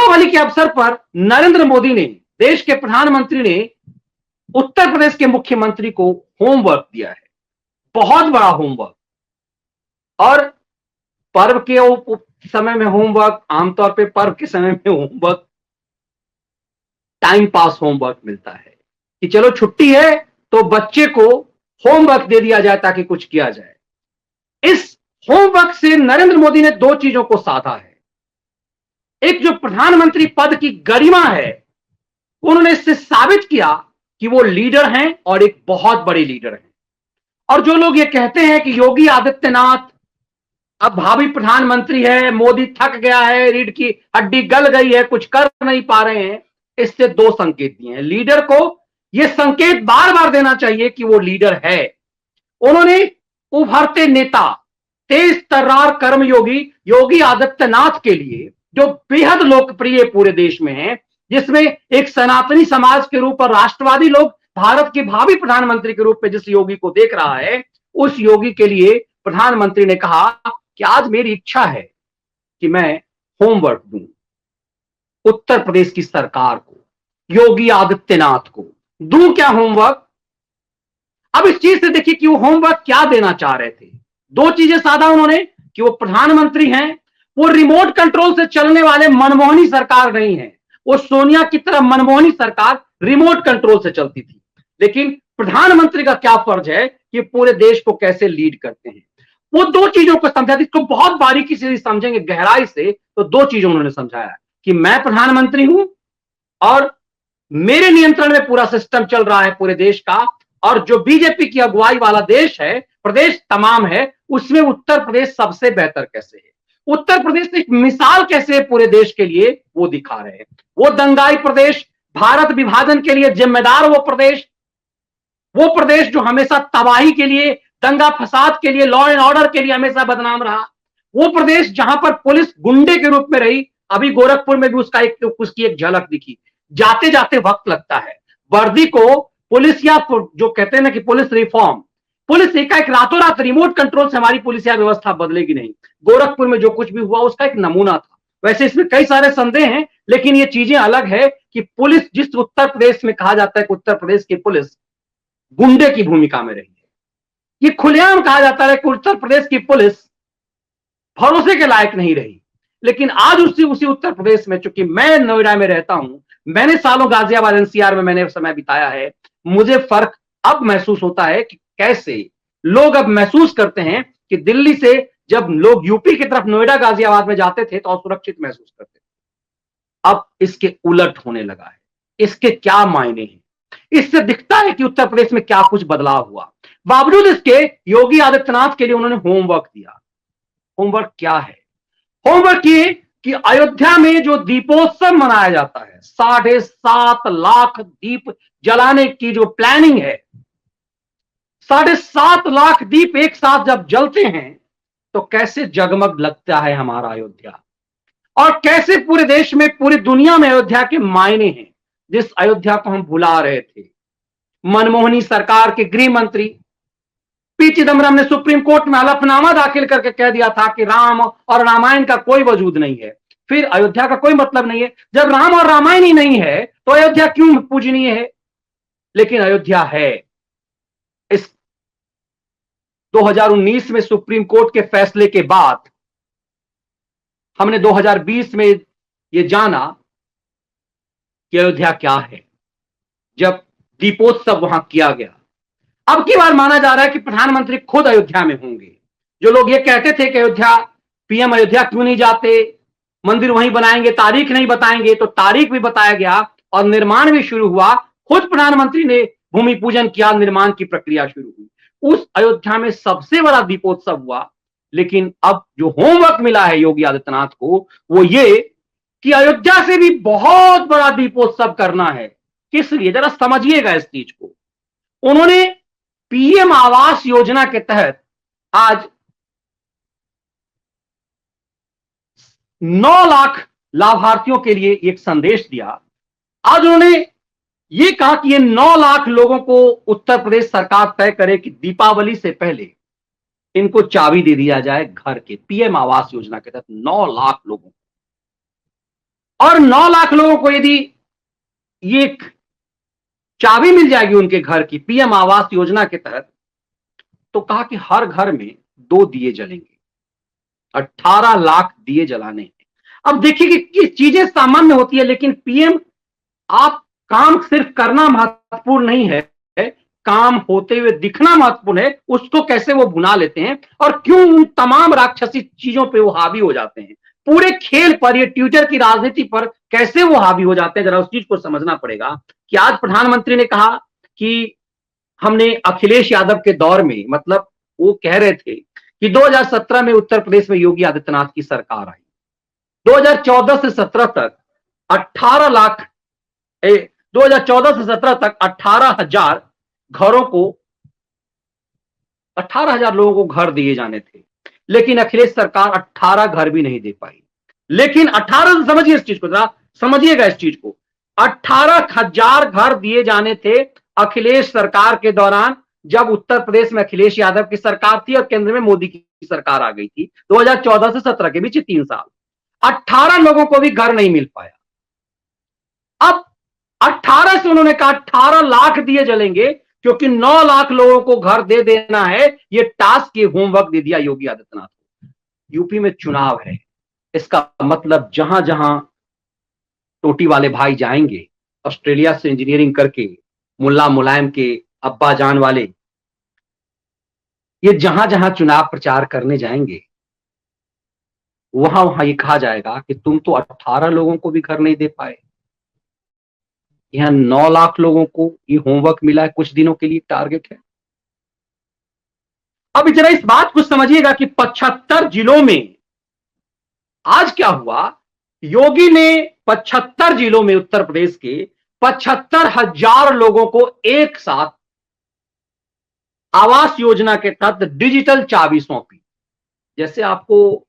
दीपावली के अवसर पर नरेंद्र मोदी ने, देश के प्रधानमंत्री ने उत्तर प्रदेश के मुख्यमंत्री को होमवर्क दिया है, बहुत बड़ा होमवर्क। और पर्व के समय में होमवर्क, आमतौर पे पर्व के समय में होमवर्क टाइम पास होमवर्क मिलता है कि चलो छुट्टी है तो बच्चे को होमवर्क दे दिया जाए ताकि कुछ किया जाए। इस होमवर्क से नरेंद्र मोदी ने दो चीजों को साधा है। एक जो प्रधानमंत्री पद की गरिमा है, उन्होंने इससे साबित किया कि वो लीडर हैं और एक बहुत बड़े लीडर हैं। और जो लोग ये कहते हैं कि योगी आदित्यनाथ अब भावी प्रधानमंत्री है, मोदी थक गया है, रीढ़ की हड्डी गल गई है, कुछ कर नहीं पा रहे हैं, इससे दो संकेत दिए हैं। लीडर को यह संकेत बार बार देना चाहिए कि वो लीडर है। उन्होंने उभरते नेता, तेज तर्रार कर्मयोगी योगी आदित्यनाथ के लिए, जो बेहद लोकप्रिय पूरे देश में है, जिसमें एक सनातनी समाज के रूप और राष्ट्रवादी लोग भारत के भावी प्रधानमंत्री के रूप में जिस योगी को देख रहा है, उस योगी के लिए प्रधानमंत्री ने कहा कि आज मेरी इच्छा है कि मैं होमवर्क दूं उत्तर प्रदेश की सरकार को, योगी आदित्यनाथ को। दूं क्या होमवर्क? अब इस चीज से देखिए कि वो होमवर्क क्या देना चाह रहे थे। दो चीजें साधा उन्होंने कि वो प्रधानमंत्री हैं, वो रिमोट कंट्रोल से चलने वाले मनमोहनी सरकार नहीं है। वो सोनिया की तरह मनमोहनी सरकार रिमोट कंट्रोल से चलती थी, लेकिन प्रधानमंत्री का क्या फर्ज है कि पूरे देश को कैसे लीड करते हैं। वो दो चीजों को समझा, इसको बहुत बारीकी से समझेंगे, गहराई से, तो दो चीजों उन्होंने समझाया कि मैं प्रधानमंत्री हूं और मेरे नियंत्रण में पूरा सिस्टम चल रहा है पूरे देश का, और जो बीजेपी की अगुवाई वाला देश है, प्रदेश तमाम है, उसमें उत्तर प्रदेश सबसे बेहतर कैसे है, उत्तर प्रदेश एक मिसाल कैसे है पूरे देश के लिए, वो दिखा रहे हैं। वो दंगाई प्रदेश, भारत विभाजन के लिए जिम्मेदार वो प्रदेश जो हमेशा तबाही के लिए, दंगा फसाद के लिए, लॉ एंड ऑर्डर के लिए हमेशा बदनाम रहा, वो प्रदेश जहां पर पुलिस गुंडे के रूप में रही। अभी गोरखपुर में भी उसकी एक झलक दिखी। जाते जाते वक्त लगता है। वर्दी को पुलिस, या जो कहते हैं ना कि पुलिस रिफॉर्म, पुलिस एक रातों रात रिमोट कंट्रोल से हमारी पुलिस या व्यवस्था बदलेगी नहीं। गोरखपुर में जो कुछ भी हुआ उसका एक नमूना था। वैसे इसमें कई सारे संदेह हैं, लेकिन ये चीजें अलग है कि पुलिस, जिस उत्तर प्रदेश में कहा जाता है कि उत्तर प्रदेश की पुलिस गुंडे की भूमिका में रही है, ये खुलेआम कहा जाता है कि उत्तर प्रदेश की पुलिस भरोसे के लायक नहीं रही। लेकिन आज उसी उत्तर प्रदेश में, चूंकि मैं नोएडा में रहता हूं, मैंने सालों गाजियाबाद एनसीआर में मैंने समय बिताया है, मुझे फर्क अब महसूस होता है कि कैसे लोग अब महसूस करते हैं कि दिल्ली से जब लोग यूपी की तरफ नोएडा गाजियाबाद में जाते थे तो असुरक्षित महसूस करते थे। अब इसके उलट होने लगा है। इसके क्या मायने हैं? इससे दिखता है कि उत्तर प्रदेश में क्या कुछ बदलाव हुआ। बावजूद इसके योगी आदित्यनाथ के लिए उन्होंने होमवर्क दिया। होमवर्क क्या है? होमवर्क ये कि अयोध्या में जो दीपोत्सव मनाया जाता है, 7.5 लाख दीप जलाने की जो प्लानिंग है, 7.5 लाख दीप एक साथ जब जलते हैं तो कैसे जगमग लगता है हमारा अयोध्या, और कैसे पूरे देश में, पूरी दुनिया में अयोध्या के मायने हैं, जिस अयोध्या को हम भुला रहे थे। मनमोहनी सरकार के गृह मंत्री पी चिदम्बरम ने सुप्रीम कोर्ट में हलफनामा दाखिल करके कह दिया था कि राम और रामायण का कोई वजूद नहीं है, फिर अयोध्या का कोई मतलब नहीं है। जब राम और रामायण ही नहीं है तो अयोध्या क्यों पूजनीय है? लेकिन अयोध्या है। इस 2019 में सुप्रीम कोर्ट के फैसले के बाद हमने 2020 में यह जाना कि अयोध्या क्या है, जब दीपोत्सव वहां किया गया। अब की बार माना जा रहा है कि प्रधानमंत्री खुद अयोध्या में होंगे। जो लोग ये कहते थे कि अयोध्या, पीएम अयोध्या क्यों नहीं जाते, मंदिर वहीं बनाएंगे, तारीख नहीं बताएंगे, तो तारीख भी बताया गया और निर्माण भी शुरू हुआ। खुद प्रधानमंत्री ने भूमि पूजन किया, निर्माण की प्रक्रिया शुरू हुई। उस अयोध्या में सबसे बड़ा दीपोत्सव हुआ। लेकिन अब जो होमवर्क मिला है योगी आदित्यनाथ को, वो ये कि अयोध्या से भी बहुत बड़ा दीपोत्सव करना है। किस लिए? जरा समझिएगा इस चीज को। उन्होंने पीएम आवास योजना के तहत आज 9 लाख लाभार्थियों के लिए एक संदेश दिया। आज उन्होंने ये कहा कि ये 9 लाख लोगों को उत्तर प्रदेश सरकार तय करे कि दीपावली से पहले इनको चाबी दे दिया जाए घर के। पीएम आवास योजना के तहत 9 लाख लोगों को। और 9 लाख लोगों को यदि ये चाबी मिल जाएगी उनके घर की पीएम आवास योजना के तहत, तो कहा कि हर घर में 2 दिए जलेंगे, 18 लाख दिए जलाने हैं। अब देखिए कि चीजें सामान्य होती है, लेकिन पीएम, आप काम सिर्फ करना महत्वपूर्ण नहीं है, काम होते हुए दिखना महत्वपूर्ण है। उसको कैसे वो भुना लेते हैं और क्यों उन तमाम राक्षसी चीजों पे वो हावी हो जाते हैं, पूरे खेल पर, ये ट्विटर की राजनीति पर कैसे वो हावी हो जाते हैं, जरा उस चीज को समझना पड़ेगा। कि आज प्रधानमंत्री ने कहा कि हमने अखिलेश यादव के दौर में, मतलब वो कह रहे थे कि 2017 में उत्तर प्रदेश में योगी आदित्यनाथ की सरकार आई, 2014 से 17 तक 18 लाख 2014 से 17 तक 18,000 घरों को, 18,000 लोगों को घर दिए जाने थे, लेकिन अखिलेश सरकार 18 घर भी नहीं दे पाई। लेकिन 18, समझिए इस चीज को, जरा समझिएगा इस चीज को, 18,000 घर दिए जाने थे अखिलेश सरकार के दौरान, जब उत्तर प्रदेश में अखिलेश यादव की सरकार थी और केंद्र में मोदी की सरकार आ गई थी। 2014 से 17 के बीच 3 साल, 18 लोगों को भी घर नहीं मिल पाया। अब 18 से उन्होंने कहा 18 लाख दिए जलेंगे, क्योंकि 9 लाख लोगों को घर दे देना है। ये टास्क, ये होमवर्क दे दिया योगी आदित्यनाथ को। यूपी में चुनाव है, इसका मतलब जहां जहां टोटी वाले भाई जाएंगे, ऑस्ट्रेलिया से इंजीनियरिंग करके मुल्ला मुलायम के अब्बा जान वाले, ये जहां जहां चुनाव प्रचार करने जाएंगे, वहां वहां ये कहा जाएगा कि तुम तो 18 लोगों को भी घर नहीं दे पाए, यहां 9 लाख लोगों को ये होमवर्क मिला है, कुछ दिनों के लिए टारगेट है। अब जरा इस बात को समझिएगा कि 75 जिलों में आज क्या हुआ। योगी ने 75 जिलों में, उत्तर प्रदेश के 75,000 लोगों को एक साथ आवास योजना के तहत डिजिटल चाबी सौंपी। जैसे आपको,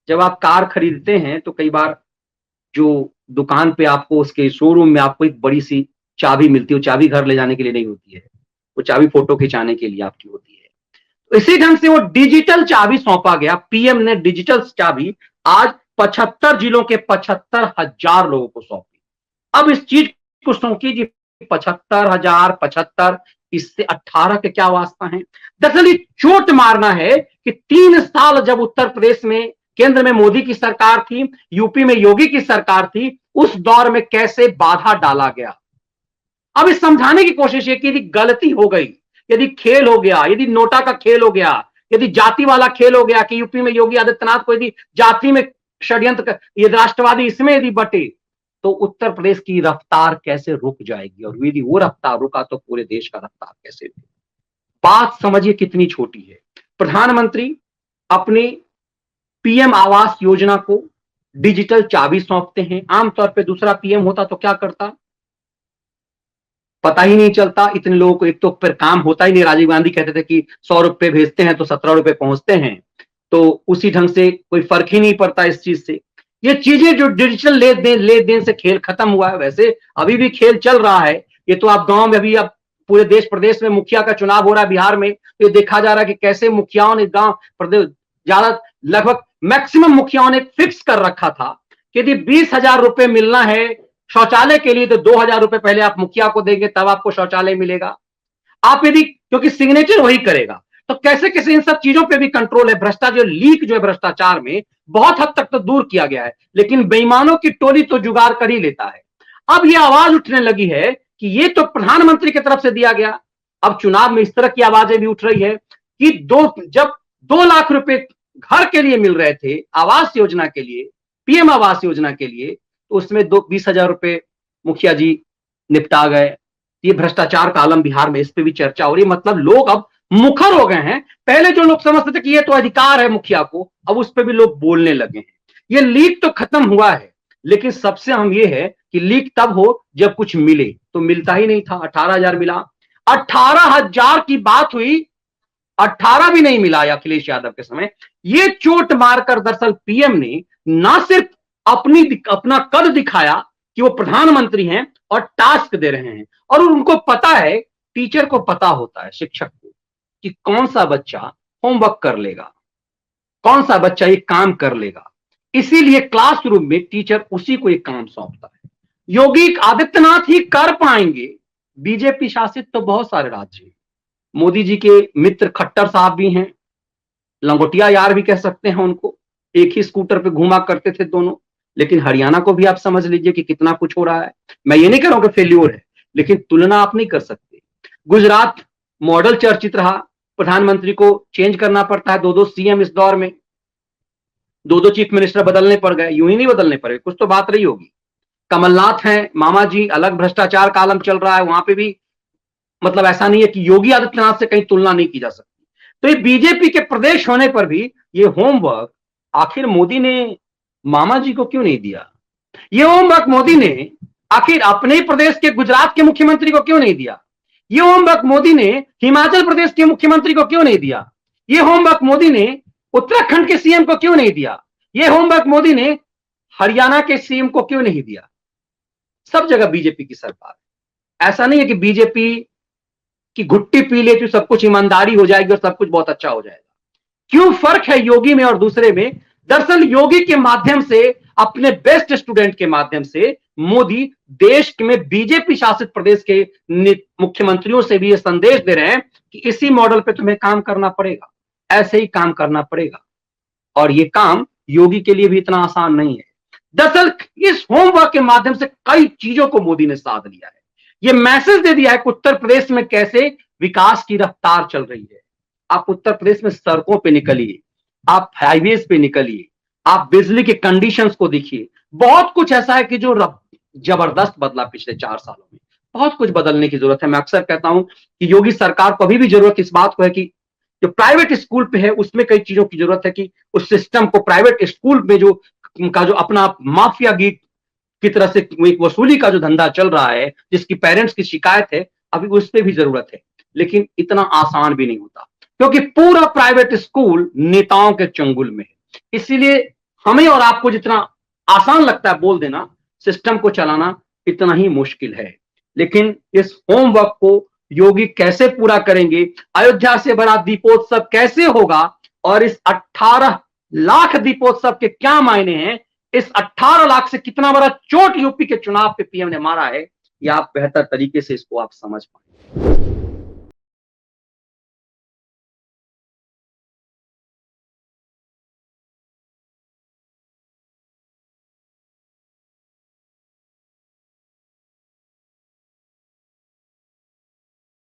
जब आप कार खरीदते हैं तो कई बार जो दुकान पे आपको, उसके शोरूम में आपको एक बड़ी सी चाबी मिलती है, वो चाबी घर ले जाने के लिए नहीं होती है, वो चाबी फोटो खिंचाने के लिए आपकी होती है। तो इसी ढंग से वो डिजिटल चाबी सौंपा गया, पीएम ने डिजिटल चाबी आज 75 जिलों के 75,000 लोगों को सौंपी। अब इस चीज को सोचिए, 75,000, 75, इससे 18 के क्या वास्ता है। दरअसल ये चोट मारना है कि 3 साल जब उत्तर प्रदेश में केंद्र में मोदी की सरकार थी, यूपी में योगी की सरकार थी, उस दौर में कैसे बाधा डाला गया। अब इस समझाने की कोशिश है कि यदि गलती हो गई, यदि खेल हो गया, यदि नोटा का खेल हो गया, यदि जाति वाला खेल हो गया कि यूपी में योगी आदित्यनाथ को यदि जाति में षड्यंत्र, ये राष्ट्रवादी इसमें यदि बटे, तो उत्तर प्रदेश की रफ्तार कैसे रुक जाएगी, और यदि वो रफ्तार रुका तो पूरे देश का रफ्तार कैसे रुकेगा। बात समझिए कितनी छोटी है। प्रधानमंत्री अपनी पीएम आवास योजना को डिजिटल चाबी सौंपते हैं। आमतौर पे दूसरा पीएम होता तो क्या करता, पता ही नहीं चलता इतने लोगों को, एक तो फिर काम होता ही नहीं। राजीव गांधी कहते थे कि 100 रुपए भेजते हैं तो 17 रुपए पहुंचते हैं, तो उसी ढंग से कोई फर्क ही नहीं पड़ता इस चीज से। ये चीजें जो डिजिटल लेन देन से खेल खत्म हुआ है, वैसे अभी भी खेल चल रहा है। ये तो आप गांव में, अभी अब पूरे देश प्रदेश में मुखिया का चुनाव हो रहा है बिहार में, तो ये देखा जा रहा है कि कैसे मुखियाओं ने गांव प्रदेश, ज्यादा लगभग मैक्सिमम मुखियाओं ने फिक्स कर रखा था कि यदि 20,000 रुपए मिलना है शौचालय के लिए, तो 2,000 रुपए पहले आप मुखिया को देंगे, तब आपको शौचालय मिलेगा। आप यदि, क्योंकि सिग्नेचर वही करेगा, तो कैसे कैसे इन सब चीजों पे भी कंट्रोल है। भ्रष्टाचार, लीक जो है भ्रष्टाचार में, बहुत हद तक तो दूर किया गया है, लेकिन बेईमानों की टोली तो जुगाड़ कर ही लेता है। अब ये आवाज उठने लगी है कि ये तो प्रधानमंत्री की तरफ से दिया गया। अब चुनाव में इस तरह की आवाजें भी उठ रही है कि जब 2 लाख रुपए घर के लिए मिल रहे थे, आवास योजना के लिए, पीएम आवास योजना के लिए, तो उसमें 20,000 रुपए मुखिया जी निपटा गए। ये भ्रष्टाचार का आलम बिहार में, इस पे भी चर्चा हो रही है। मतलब लोग अब मुखर हो गए हैं। पहले जो लोग समझते थे कि ये तो अधिकार है मुखिया को, अब उस पर भी लोग बोलने लगे हैं। ये लीक तो खत्म हुआ है, लेकिन सबसे अहम ये है कि लीक तब हो जब कुछ मिले, तो मिलता ही नहीं था। 18,000 मिला, 18,000 की बात हुई, 18 भी नहीं मिला अखिलेश यादव के समय। ये चोट मारकर दरअसल पीएम ने ना सिर्फ अपना कद दिखाया कि वो प्रधानमंत्री हैं और टास्क दे रहे हैं, और उनको पता है, टीचर को पता होता है, शिक्षक को, कि कौन सा बच्चा होमवर्क कर लेगा, कौन सा बच्चा ये काम कर लेगा। इसीलिए क्लासरूम में टीचर उसी को एक काम सौंपता है। योगी आदित्यनाथ ही कर पाएंगे, बीजेपी शासित तो बहुत सारे राज्य हैं। मोदी जी के मित्र खट्टर साहब भी हैं, लंगोटिया यार भी कह सकते हैं उनको, एक ही स्कूटर पे घुमा करते थे दोनों। लेकिन हरियाणा को भी आप समझ लीजिए कि कितना कुछ हो रहा है। मैं ये नहीं कह रहा हूं कि फेल्योर है, लेकिन तुलना आप नहीं कर सकते। गुजरात मॉडल चर्चित रहा, प्रधानमंत्री को चेंज करना पड़ता है, दो दो सीएम इस दौर में, दो दो चीफ मिनिस्टर बदलने पड़ गए, यूं ही नहीं बदलने पड़े, कुछ तो बात रही होगी। कमलनाथ हैं मामा जी, अलग भ्रष्टाचार का आलम चल रहा है वहां पे भी, मतलब ऐसा नहीं है कि योगी आदित्यनाथ से कहीं तुलना नहीं की जा सकती। तो ये बीजेपी के प्रदेश होने पर भी ये होमवर्क आखिर मोदी ने मामा जी को क्यों नहीं दिया? ये होमवर्क मोदी ने आखिर अपने ही प्रदेश के गुजरात के मुख्यमंत्री को क्यों नहीं दिया? ये होमवर्क मोदी ने हिमाचल प्रदेश के मुख्यमंत्री को क्यों नहीं दिया? ये होमवर्क मोदी ने उत्तराखंड के सीएम को क्यों नहीं दिया? ये होमवर्क मोदी ने हरियाणा के सीएम को क्यों नहीं दिया? सब जगह बीजेपी की सरकार है। ऐसा नहीं है कि बीजेपी की घुट्टी पी ले तो सब कुछ ईमानदारी हो जाएगी और सब कुछ बहुत अच्छा हो जाएगा। क्यों फर्क है योगी में और दूसरे में? दरअसल योगी के माध्यम से, अपने बेस्ट स्टूडेंट के माध्यम से मोदी देश में बीजेपी शासित प्रदेश के मुख्यमंत्रियों से भी ये संदेश दे रहे हैं कि इसी मॉडल पे तुम्हें काम करना पड़ेगा, ऐसे ही काम करना पड़ेगा। और ये काम योगी के लिए भी इतना आसान नहीं है। दरअसल इस होमवर्क के माध्यम से कई चीजों को मोदी ने साध लिया है। ये मैसेज दे दिया है कि उत्तर प्रदेश में कैसे विकास की रफ्तार चल रही है। आप उत्तर प्रदेश में सड़कों पे निकलिए, आप हाईवेज पे निकलिए, आप बिजली के कंडीशंस को देखिए। बहुत कुछ ऐसा है कि जो जबरदस्त बदला पिछले 4 सालों में। बहुत कुछ बदलने की जरूरत है। मैं अक्सर कहता हूं कि योगी सरकार को अभी भी जरूरत इस बात को है कि जो प्राइवेट स्कूल पे है उसमें कई चीजों की जरूरत है कि उस सिस्टम को, प्राइवेट स्कूल में जो अपना माफिया गीत की तरह से एक वसूली का जो धंधा चल रहा है, जिसकी पेरेंट्स की शिकायत है, अभी उस पर भी जरूरत है। लेकिन इतना आसान भी नहीं होता, क्योंकि पूरा प्राइवेट स्कूल नेताओं के चंगुल में है। इसीलिए हमें और आपको जितना आसान लगता है बोल देना, सिस्टम को चलाना इतना ही मुश्किल है। लेकिन इस होमवर्क को योगी कैसे पूरा करेंगे, अयोध्या से बड़ा दीपोत्सव कैसे होगा, और इस 18 लाख दीपोत्सव के क्या मायने हैं, इस 18 लाख से कितना बड़ा चोट यूपी के चुनाव पे पीएम ने मारा है, ये आप बेहतर तरीके से इसको आप समझ पाए।